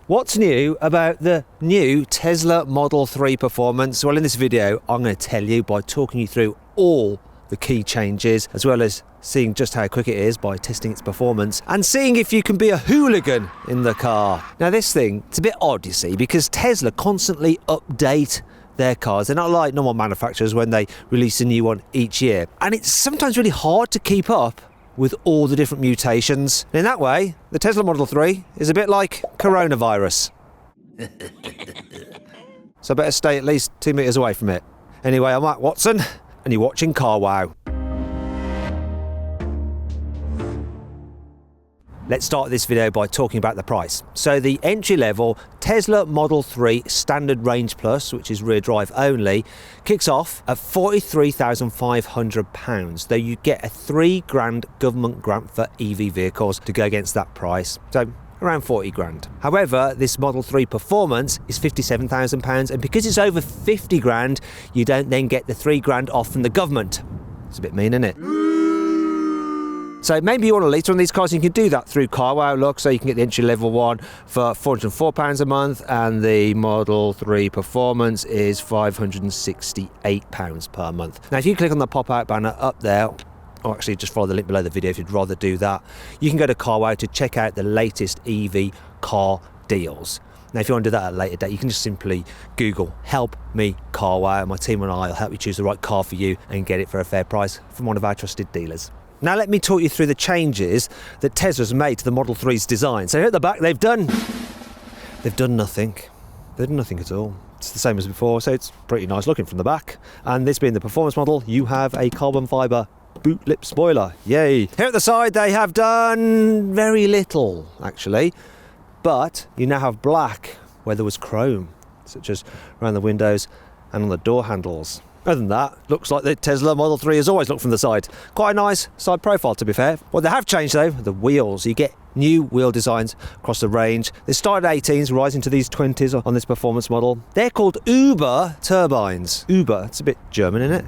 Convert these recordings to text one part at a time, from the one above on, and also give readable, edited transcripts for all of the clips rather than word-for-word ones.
What's new about the new Tesla Model 3 performance? Well, in this video, I'm going to tell you by talking you through all the key changes, as well as seeing just how quick it is by testing its performance and seeing if you can be a hooligan in the car. Now, this thing, it's a bit odd, you see, because Tesla constantly update their cars. They're not like normal manufacturers when they release a new one each year. And it's sometimes really hard to keep up with all the different mutations. In that way, the Tesla Model 3 is a bit like coronavirus. So I better stay at least 2 meters away from it. Anyway, I'm Matt Watson, and you're watching CarWow. Let's start this video by talking about the price. So the entry-level Tesla Model 3 Standard Range Plus, which is rear drive only, kicks off at £43,500, though you get a £3,000 government grant for EV vehicles to go against that price. So around 40 grand. However, this Model 3 Performance is £57,000, and because it's over 50 grand, you don't then get the £3,000 off from the government. It's a bit mean, isn't it? So maybe you want to lease one of these cars, and you can do that through CarWow. Look, so you can get the entry-level one for £404 a month, and the Model 3 Performance is £568 per month. Now, if you click on the pop-out banner up there, or actually just follow the link below the video if you'd rather do that, you can go to CarWow to check out the latest EV car deals. Now, if you want to do that at a later date, you can just simply Google "Help Me CarWow." My team and I will help you choose the right car for you and get it for a fair price from one of our trusted dealers. Now let me talk you through the changes that Tesla's made to the Model 3's design. So here at the back, they've done nothing. They've done nothing at all. It's the same as before, so it's pretty nice looking from the back. And this being the performance model, you have a carbon fibre boot lip spoiler. Yay! Here at the side, they have done very little, actually. But you now have black where there was chrome, such as around the windows and on the door handles. Other than that, looks like the Tesla Model 3 has always looked from the side. Quite a nice side profile, to be fair. What they have changed, though, the wheels. You get new wheel designs across the range. They started at 18s, rising to these 20s on this performance model. They're called Uber turbines. Uber, it's a bit German, isn't it?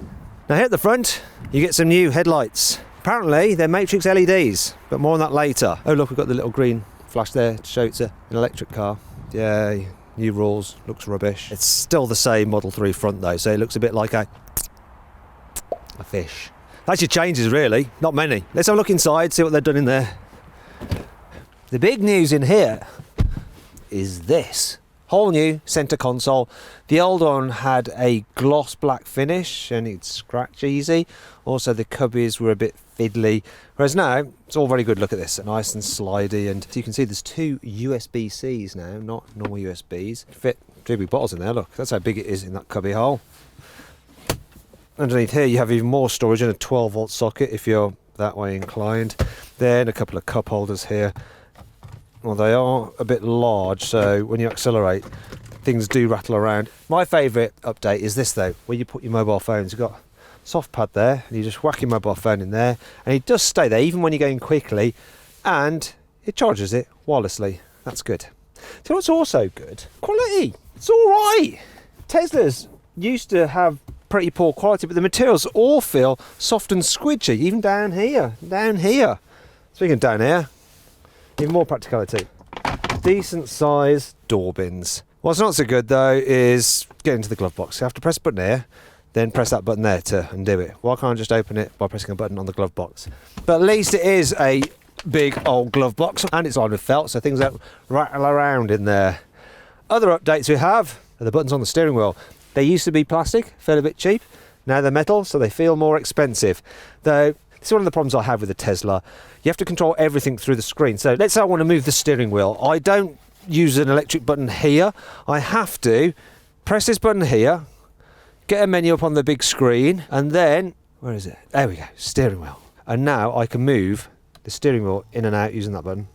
Now here at the front, you get some new headlights. Apparently, they're matrix LEDs, but more on that later. Oh, look, we've got the little green flash there to show it's an electric car. Yay. New rules, looks rubbish. It's still the same Model 3 front though, so it looks a bit like a fish. That's your changes really, not many. Let's have a look inside, see what they've done in there. The big news in here is this. Whole new centre console. The old one had a gloss black finish and it's scratch easy. Also the cubbies were a bit fiddly, whereas now it's all very good. Look at this, nice and slidey, and you can see there's two USB-Cs now, not normal USBs. Fit 2 big bottles in there. Look, that's how big it is in that cubby hole. Underneath here you have even more storage and a 12-volt socket if you're that way inclined. Then a couple of cup holders here. Well, they are a bit large, so when you accelerate, things do rattle around. My favourite update is this though, where you put your mobile phones. You've got a soft pad there, and you just whack your mobile phone in there, and it does stay there even when you're going quickly, and it charges it wirelessly. That's good. So what's also good? Quality. It's all right. Teslas used to have pretty poor quality, but the materials all feel soft and squidgy, even down here. Speaking of down here, even more practicality. Decent size door bins. What's not so good though is getting to the glove box. You have to press a button here, then press that button there to undo it. Why can't I just open it by pressing a button on the glove box? But at least it is a big old glove box, and it's lined with felt, so things don't rattle around in there. Other updates we have are the buttons on the steering wheel. They used to be plastic, feel a bit cheap. Now they're metal, so they feel more expensive. Though, this is one of the problems I have with the Tesla. You have to control everything through the screen. So let's say I want to move the steering wheel. I don't use an electric button here. I have to press this button here, get a menu up on the big screen, and then, where is it? There we go, steering wheel. And now I can move the steering wheel in and out using that button.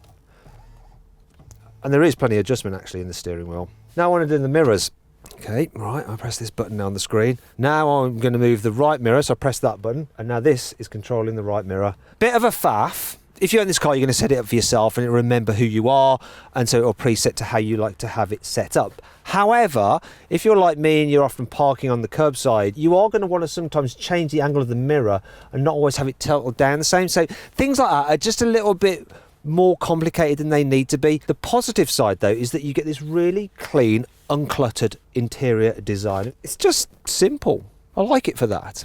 And there is plenty of adjustment actually in the steering wheel. Now I want to do the mirrors. Okay, right, I press this button on the screen. Now I'm going to move the right mirror, so I press that button, and now this is controlling the right mirror. Bit of a faff. If you own this car, you're going to set it up for yourself, and it'll remember who you are, and so it'll preset to how you like to have it set up. However, if you're like me and you're often parking on the curbside, you are going to want to sometimes change the angle of the mirror and not always have it tilted down the same. So things like that are just a little bit more complicated than they need to be. The positive side though is that you get this really clean, uncluttered interior design. It's just simple. I like it for that.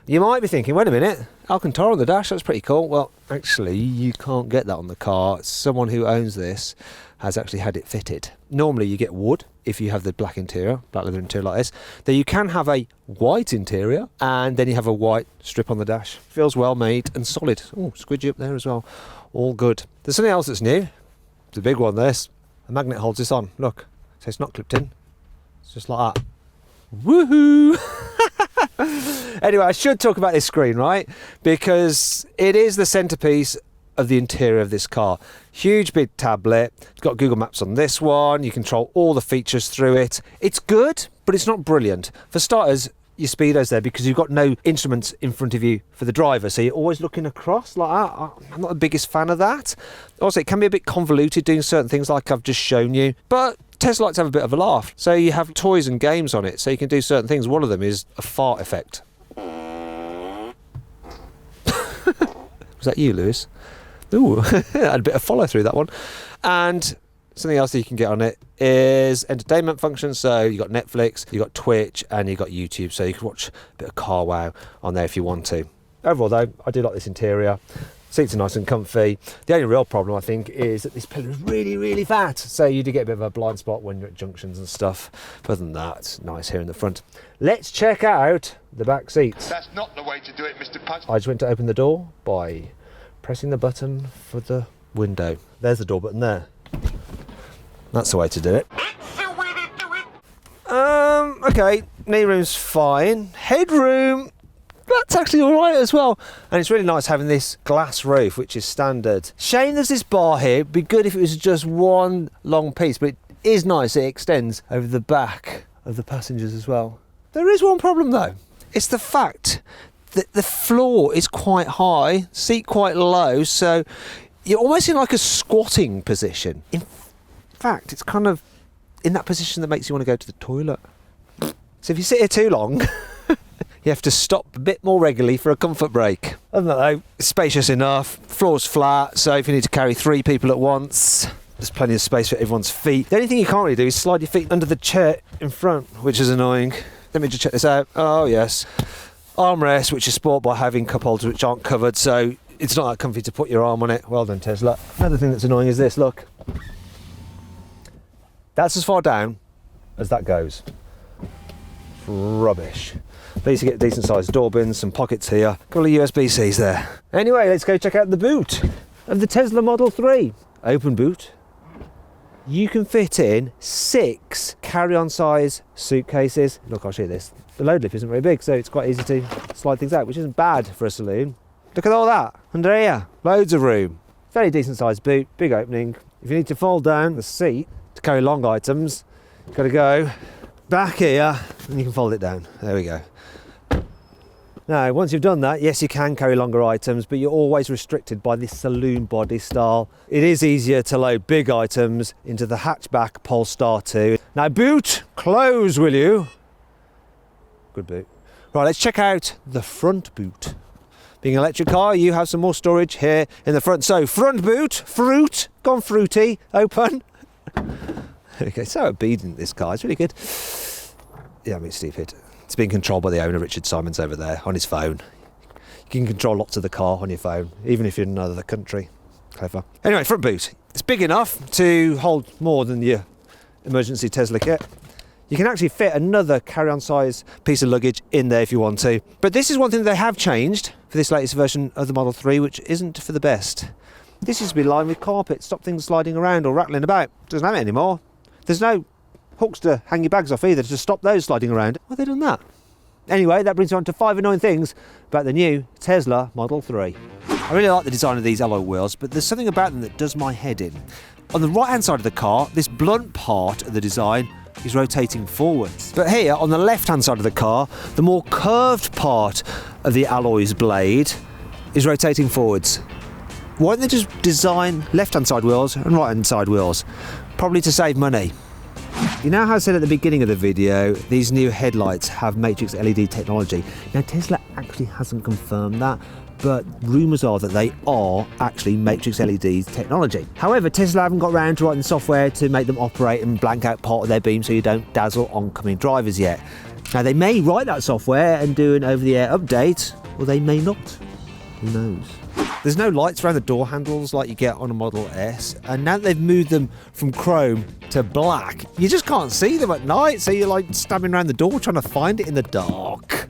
You might be thinking, wait a minute, Alcantara on the dash, that's pretty cool. Well, actually, you can't get that on the car. Someone who owns this has actually had it fitted. Normally you get wood if you have the black interior, black leather interior like this. Then you can have a white interior, and then you have a white strip on the dash. Feels well made and solid. Oh, squidgy up there as well. All good. There's something else that's new. It's a big one, this. A magnet holds this on. Look, so it's not clipped in. It's just like that. Woohoo! Anyway, I should talk about this screen, right? Because it is the centerpiece of the interior of this car. Huge big tablet. It's got Google Maps on this one. You control all the features through it. It's good, but it's not brilliant. For starters, your speedo's there because you've got no instruments in front of you for the driver, so you're always looking across like that. I'm not the biggest fan of that. Also, it can be a bit convoluted doing certain things like I've just shown you, but Tesla likes to have a bit of a laugh. So you have toys and games on it, so you can do certain things. One of them is a fart effect. Was that you, Lewis? Ooh, I had a bit of follow through that one. And something else that you can get on it is entertainment functions. So you got Netflix, you got Twitch, and you got YouTube. So you can watch a bit of carwow on there if you want to. Overall though, I do like this interior. Seats are nice and comfy. The only real problem I think is that this pillar is really, really fat. So you do get a bit of a blind spot when you're at junctions and stuff. But other than that, it's nice here in the front. Let's check out the back seats. That's not the way to do it, Mr. Punch. I just went to open the door by pressing the button for the window. There's the door button there. That's the way to do it. Okay, knee room's fine. Headroom, that's actually all right as well. And it's really nice having this glass roof, which is standard. Shame there's this bar here. It'd be good if it was just one long piece, but it is nice. It extends over the back of the passengers as well. There is one problem though. It's the fact that the floor is quite high, seat quite low, so you're almost in like a squatting position. In fact, it's kind of in that position that makes you want to go to the toilet. So if you sit here too long, you have to stop a bit more regularly for a comfort break. Other than that though, it's spacious enough, floor's flat, so if you need to carry 3 people at once, there's plenty of space for everyone's feet. The only thing you can't really do is slide your feet under the chair in front, which is annoying. Let me just check this out. Oh yes. Armrest, which is sport by having cup holders which aren't covered, so it's not that comfy to put your arm on it. Well done, Tesla. Another thing that's annoying is this, look. That's as far down as that goes. Rubbish. At least you get decent sized door bins, some pockets here, a couple of USB-Cs there. Anyway, let's go check out the boot of the Tesla Model 3. Open boot. You can fit in 6 carry-on size suitcases. Look, I'll show you this. The load lip isn't very big, so it's quite easy to slide things out, which isn't bad for a saloon. Look at all that. Under here, loads of room. Fairly decent sized boot, big opening. If you need to fold down the seat to carry long items, you've got to go back here and you can fold it down. There we go. Now, once you've done that, yes, you can carry longer items, but you're always restricted by this saloon body style. It is easier to load big items into the hatchback Polestar 2. Now, boot, close, will you? Good boot. Right, let's check out the front boot. Being an electric car, you have some more storage here in the front. So, front boot, fruit, gone fruity, open. Okay, so obedient this car, it's really good. Yeah, I mean, stupid. It's being controlled by the owner, Richard Simons, over there on his phone. You can control lots of the car on your phone, even if you're in another country. Clever. Anyway, front boot. It's big enough to hold more than your emergency Tesla kit. You can actually fit another carry-on size piece of luggage in there if you want to. But this is one thing they have changed for this latest version of the Model 3, which isn't for the best. This used to be lined with carpet, stop things sliding around or rattling about. Doesn't have it anymore. There's no hooks to hang your bags off either to stop those sliding around. Why have they done that? Anyway, that brings me on to 5 annoying things about the new Tesla Model 3. I really like the design of these alloy wheels, but there's something about them that does my head in. On the right hand side of the car, this blunt part of the design is rotating forwards. But here, on the left hand side of the car, the more curved part of the alloy's blade is rotating forwards. Why don't they just design left hand side wheels and right hand side wheels? Probably to save money. You know how I said at the beginning of the video, these new headlights have matrix LED technology. Now Tesla actually hasn't confirmed that, but rumours are that they are actually matrix LED technology. However, Tesla haven't got around to writing the software to make them operate and blank out part of their beam so you don't dazzle oncoming drivers yet. Now, they may write that software and do an over-the-air update, or they may not. Who knows? There's no lights around the door handles like you get on a Model S, and now that they've moved them from chrome to black, you just can't see them at night, so you're like stabbing around the door trying to find it in the dark.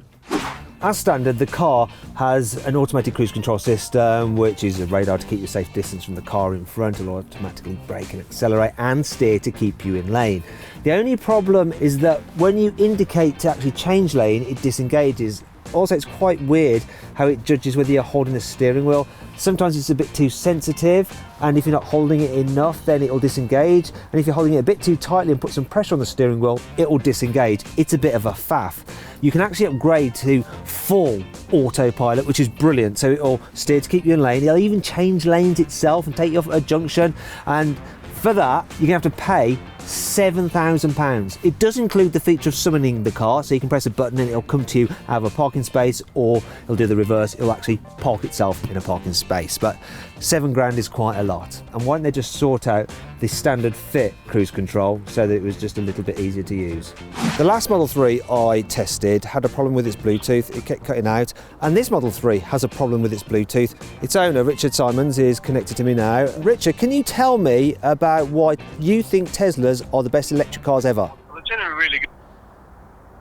As standard, the car has an automatic cruise control system, which is a radar to keep you a safe distance from the car in front. It'll automatically brake and accelerate and steer to keep you in lane. The only problem is that when you indicate to actually change lane, it disengages. Also, it's quite weird how it judges whether you're holding the steering wheel. Sometimes it's a bit too sensitive, and if you're not holding it enough, then it'll disengage. And if you're holding it a bit too tightly and put some pressure on the steering wheel, it will disengage. It's a bit of a faff. You can actually upgrade to full autopilot, which is brilliant. So it'll steer to keep you in lane. It'll even change lanes itself and take you off at a junction. And for that, you're gonna have to pay £7,000. It does include the feature of summoning the car, so you can press a button and it'll come to you out of a parking space, or it'll do the reverse, it'll actually park itself in a parking space. But £7,000 is quite a lot. And why don't they just sort out the standard fit cruise control so that it was just a little bit easier to use? The last Model 3 I tested had a problem with its Bluetooth. It kept cutting out, and this Model 3 has a problem with its Bluetooth. Its owner, Richard Simons, is connected to me now. Richard, can you tell me about why you think Teslas are the best electric cars ever? Well, they're generally really good.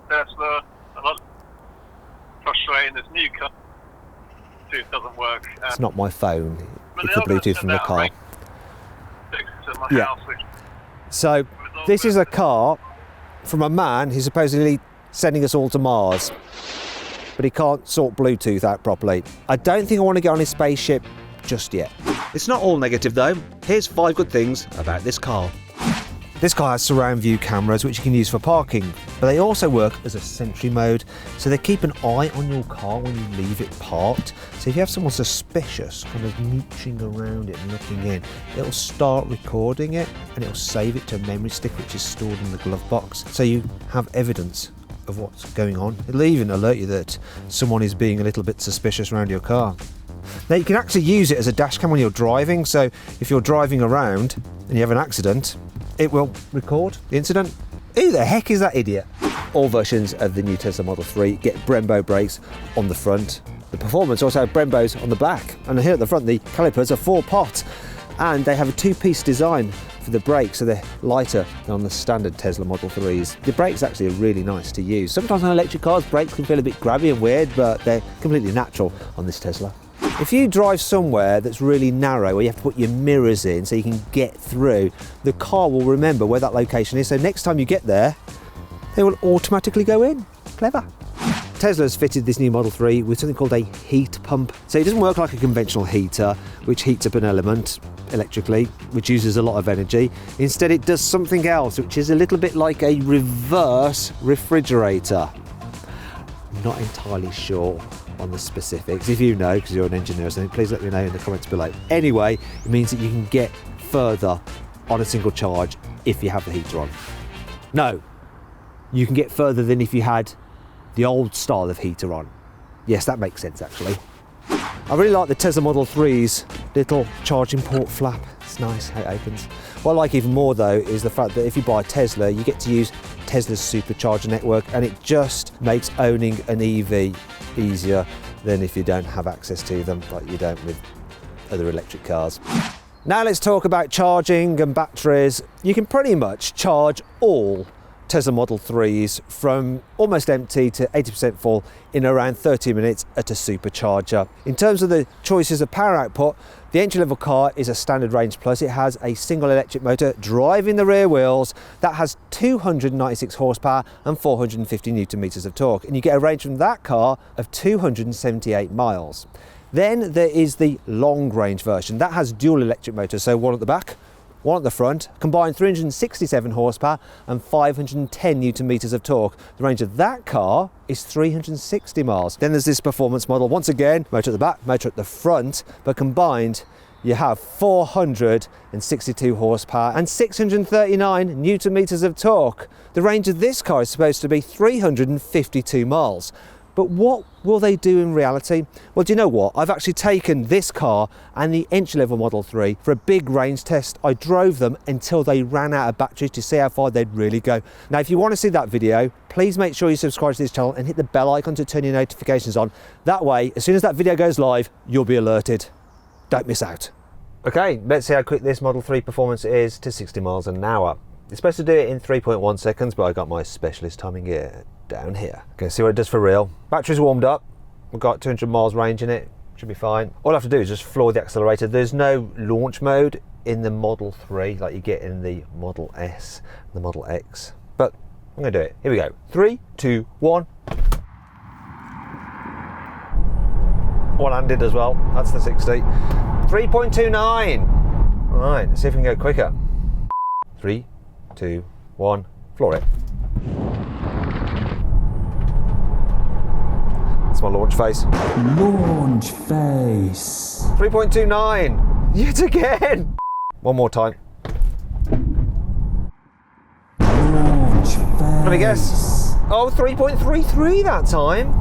Tesla, a lot frustrating. This new car doesn't work. It's not my phone. It's the Bluetooth from the car. Yeah. So this is a car from a man who's supposedly sending us all to Mars, but he can't sort Bluetooth out properly. I don't think I want to get on his spaceship just yet. It's not all negative though. Here's 5 good things about this car. This car has surround view cameras which you can use for parking, but they also work as a sentry mode, so they keep an eye on your car when you leave it parked. So if you have someone suspicious kind of mooching around it and looking in, it'll start recording it and it'll save it to a memory stick which is stored in the glove box, so you have evidence of what's going on. It'll even alert you that someone is being a little bit suspicious around your car. Now you can actually use it as a dash cam when you're driving, so if you're driving around and you have an accident, it will record the incident. Who the heck is that idiot? All versions of the new Tesla Model 3 get Brembo brakes on the front. The Performance also have Brembos on the back, and here at the front the calipers are 4-pot, and they have a 2-piece design for the brakes, so they're lighter than on the standard Tesla Model 3s. The brakes actually are really nice to use. Sometimes on electric cars brakes can feel a bit grabby and weird, but they're completely natural on this Tesla. If you drive somewhere that's really narrow, where you have to put your mirrors in so you can get through, the car will remember where that location is, so next time you get there, they will automatically go in. Clever. Tesla's fitted this new Model 3 with something called a heat pump. So it doesn't work like a conventional heater, which heats up an element electrically, which uses a lot of energy. Instead, it does something else, which is a little bit like a reverse refrigerator. I'm not entirely sure on the specifics. If you know, because you're an engineer or something, please let me know in the comments below. Anyway, it means that you can get further on a single charge if you have the heater on. No, you can get further than if you had the old style of heater on. Yes, that makes sense actually. I really like the Tesla Model 3's little charging port flap. It's nice how it opens. What I like even more though is the fact that if you buy a Tesla, you get to use Tesla's supercharger network, and it just makes owning an EV easier than if you don't have access to them like you don't with other electric cars. Now let's talk about charging and batteries. You can pretty much charge all Tesla Model 3s from almost empty to 80% full in around 30 minutes at a supercharger. In terms of the choices of power output, the entry-level car is a standard range plus. It has a single electric motor driving the rear wheels that has 296 horsepower and 450 newton meters of torque, and you get a range from that car of 278 miles. Then there is the long range version that has dual electric motors, so one at the back, one at the front, combined 367 horsepower and 510 newton meters of torque. The range of that car is 360 miles. Then there's this performance model, once again, motor at the back, motor at the front, but combined you have 462 horsepower and 639 newton meters of torque. The range of this car is supposed to be 352 miles. But what will they do in reality? Well, do you know what? I've actually taken this car and the entry-level Model 3 for a big range test. I drove them until they ran out of batteries to see how far they'd really go. Now, if you want to see that video, please make sure you subscribe to this channel and hit the bell icon to turn your notifications on. That way, as soon as that video goes live, you'll be alerted. Don't miss out. Okay, let's see how quick this Model 3 performance is to 60 miles an hour. It's supposed to do it in 3.1 seconds, but I got my specialist timing gear down here. Okay, see what it does for real. Battery's warmed up. We've got 200 miles range in it. Should be fine. All I have to do is just floor the accelerator. There's no launch mode in the Model 3 like you get in the Model S, the Model X. But I'm gonna do it. Here we go. 3, 2, 1. One handed as well. That's the 60. 3.29. All right, let's see if we can go quicker. 3, 2, 1. Floor it. That's my launch face. Launch face. 3.29. Yet again. One more time. Launch face. Let me guess. Oh, 3.33 that time.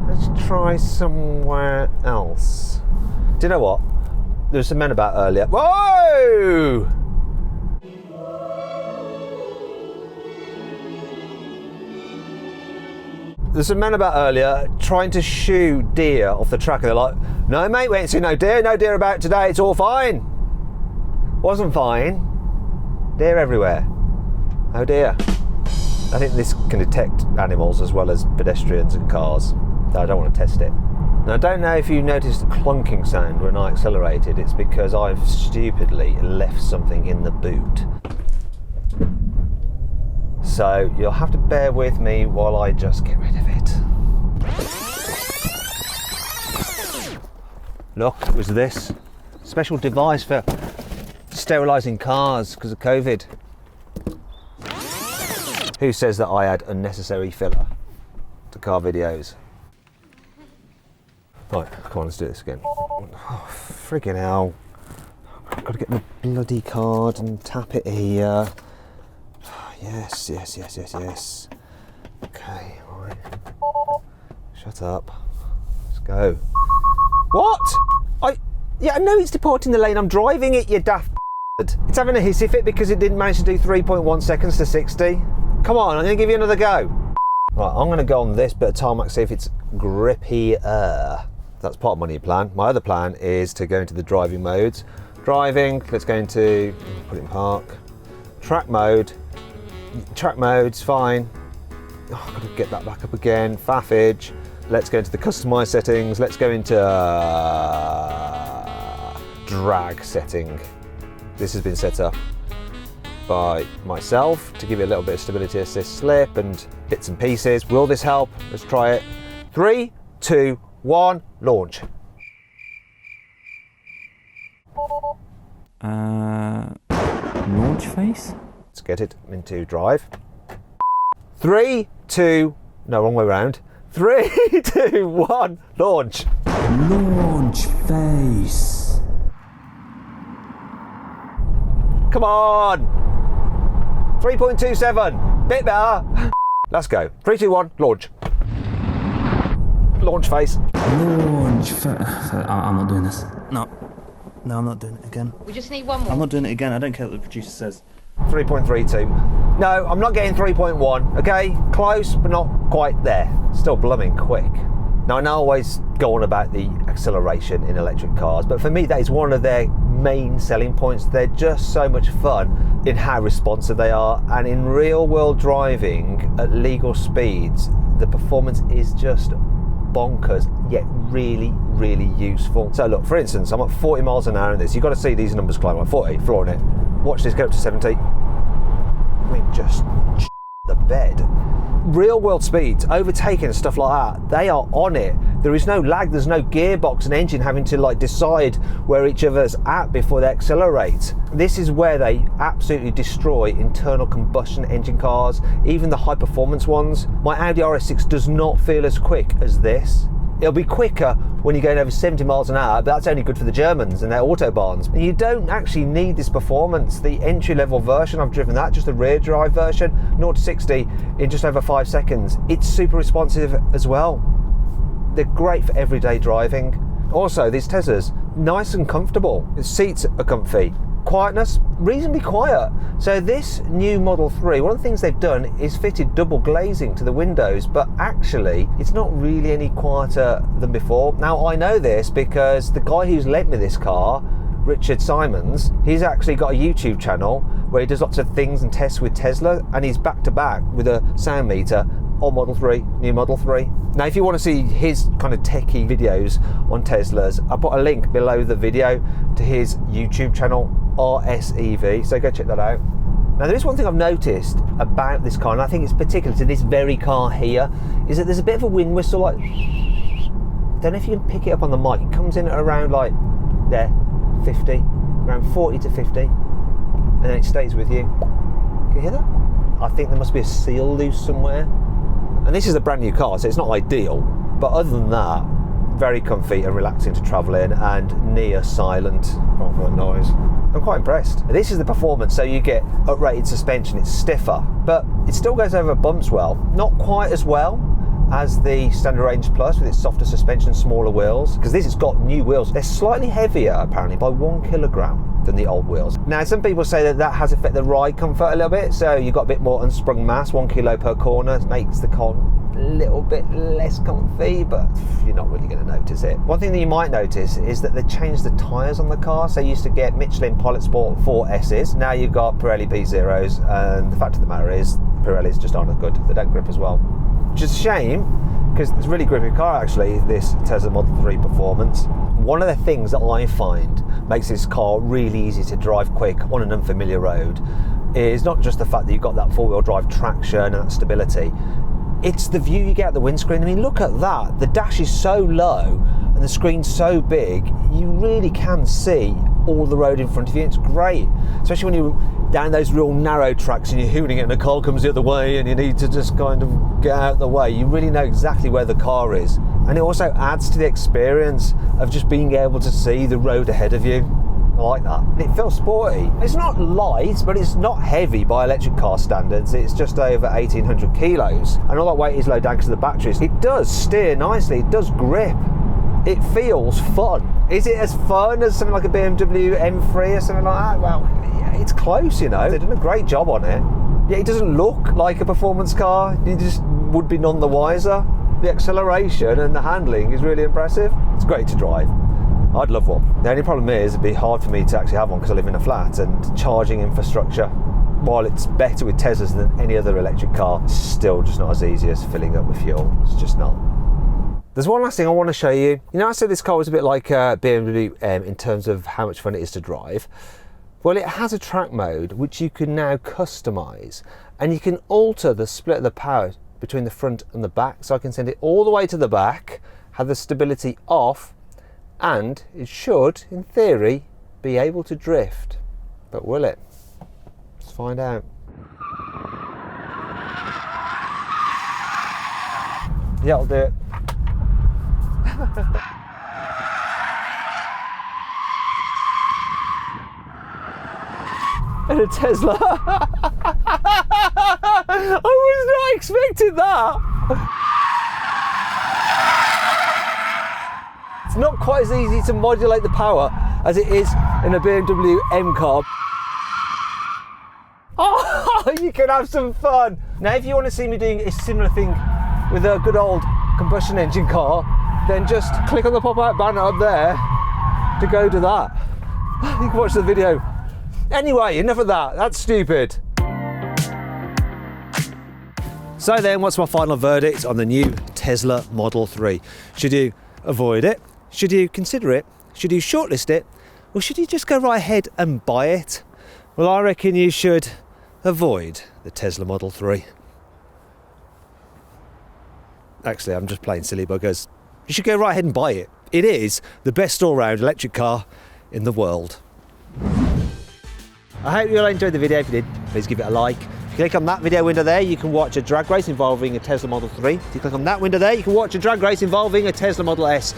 Let's try somewhere else. Do you know what? There was some men about earlier. Whoa! There's some men about earlier trying to shoo deer off the track, and they're like, no mate, we ain't seen no deer about today, it's all fine. Wasn't fine. Deer everywhere. Oh dear. I think this can detect animals as well as pedestrians and cars. So I don't want to test it. Now I don't know if you noticed the clunking sound when I accelerated. It's because I've stupidly left something in the boot. So you'll have to bear with me while I just get rid of it. Look, it was this special device for sterilising cars because of COVID. Who says that I add unnecessary filler to car videos? Right, come on, let's do this again. Oh, friggin' hell. I've got to get my bloody card and tap it here. Yes. Okay, right. Shut up. Let's go. What? Yeah, I know it's departing the lane. I'm driving it, you daft b****. It's having a hissy fit because it didn't manage to do 3.1 seconds to 60. Come on, I'm going to give you another go. Right, I'm going to go on this bit of tarmac, see if it's grippier. That's part of my new plan. My other plan is to go into the driving modes. Driving, let's go into, put it in park. Track mode. Track mode's fine. Oh, I've got to get that back up again. Faffage. Let's go into the customize settings. Let's go into drag setting. This has been set up by myself to give it a little bit of stability assist slip and bits and pieces. Will this help? Let's try it. 3, 2, 1, launch. Launch face? Let's get it into drive. 3, 2, no, wrong way around. 3, 2, 1, launch. Launch face. Come on. 3.27, bit better. Let's go. 3, 2, 1, launch. Launch face. Launch face. I'm not doing this. No, I'm not doing it again. We just need one more. I'm not doing it again. I don't care what the producer says. 3.32. No, I'm not getting 3.1. Okay, close, but not quite there. Still blooming quick. Now, I know I always go on about the acceleration in electric cars, but for me, that is one of their main selling points. They're just so much fun in how responsive they are, and in real world driving at legal speeds, the performance is just bonkers, yet really useful. So look, for instance, I'm at 40 miles an hour in this. You've got to see these numbers climb. I'm 40, flooring it. Watch this go up to 70. I mean, just the bed. Real world speeds, overtaking and stuff like that, they are on it. There is no lag, there's no gearbox and engine having to like decide where each other's at before they accelerate. This is where they absolutely destroy internal combustion engine cars, even the high performance ones. My Audi RS6 does not feel as quick as this. It'll be quicker when you're going over 70 miles an hour, but that's only good for the Germans and their autobahns. And you don't actually need this performance. The entry-level version, I've driven that, just the rear drive version, 0 to 60 in just over 5 seconds. It's super responsive as well. They're great for everyday driving. Also, these Teslas, nice and comfortable. The seats are comfy. Quietness, reasonably quiet. So this new Model 3, one of the things they've done is fitted double glazing to the windows, but actually it's not really any quieter than before. Now I know this because the guy who's lent me this car, Richard Simons, he's actually got a YouTube channel where he does lots of things and tests with Tesla, and he's back to back with a sound meter on Model 3, new Model 3. Now if you want to see his kind of techie videos on Teslas, I'll put a link below the video to his YouTube channel, RSEV, so go check that out. Now there is one thing I've noticed about this car, and I think it's particular to this very car here, is that there's a bit of a wind whistle, like, I don't know if you can pick it up on the mic, it comes in at around like there, 50, around 40 to 50, and then it stays with you. Can you hear that? I think there must be a seal loose somewhere. And this is a brand new car, so it's not ideal, but other than that, very comfy and relaxing to travel in, and near silent. Can't find noise. I'm quite impressed. This is the performance, so you get uprated suspension, it's stiffer, but it still goes over bumps well. Not quite as well as the Standard Range Plus with its softer suspension, smaller wheels, because this has got new wheels. They're slightly heavier apparently by 1 kilogram than the old wheels. Now some people say that that has affected the ride comfort a little bit, so you've got a bit more unsprung mass, 1 kilo per corner, makes the car a little bit less comfy, but you're not really going to notice it. One thing that you might notice is that they changed the tyres on the car. So you used to get Michelin Pilot Sport 4S's, now you've got Pirelli P0s, and the fact of the matter is Pirellis just aren't as good, they don't grip as well. Which is a shame, because it's a really grippy car actually, this Tesla Model 3 performance. One of the things that I find makes this car really easy to drive quick on an unfamiliar road is not just the fact that you've got that four-wheel drive traction and that stability, it's the view you get at the windscreen. I mean, look at that. The dash is so low and the screen's so big, you really can see all the road in front of you. It's great, especially when you're down those real narrow tracks and you're hooning it and a car comes the other way and you need to just kind of get out of the way. You really know exactly where the car is. And it also adds to the experience of just being able to see the road ahead of you. I like that. And it feels sporty. It's not light, but it's not heavy by electric car standards. It's just over 1,800 kilos. And all that weight is low down because of the batteries. It does steer nicely. It does grip. It feels fun. Is it as fun as something like a BMW M3 or something like that? Well, yeah, it's close, you know. They've done a great job on it. Yeah, it doesn't look like a performance car. You just would be none the wiser. The acceleration and the handling is really impressive. It's great to drive. I'd love one. The only problem is it'd be hard for me to actually have one because I live in a flat, and charging infrastructure, while it's better with Teslas than any other electric car, it's still just not as easy as filling up with fuel. It's just not. There's one last thing I want to show you. You know, I said this car was a bit like a BMW in terms of how much fun it is to drive. Well, it has a track mode which you can now customize, and you can alter the split of the power between the front and the back. So I can send it all the way to the back, have the stability off, and it should, in theory, be able to drift. But will it? Let's find out. Yeah, I'll do it. And a Tesla. I was not expecting that. It's not quite as easy to modulate the power as it is in a BMW M car. Oh, you can have some fun. Now, if you want to see me doing a similar thing with a good old combustion engine car, then just click on the pop-out banner up there to go to that. You can watch the video. Anyway, enough of that. That's stupid. So then, what's my final verdict on the new Tesla Model 3? Should you avoid it? Should you consider it? Should you shortlist it? Or should you just go right ahead and buy it? Well, I reckon you should avoid the Tesla Model 3. Actually, I'm just playing silly buggers. You should go right ahead and buy it. It is the best all-round electric car in the world. I hope you all enjoyed the video. If you did, please give it a like. you click on that video window there, you can watch a drag race involving a Tesla Model 3. If you click on that window there, you can watch a drag race involving a Tesla Model S.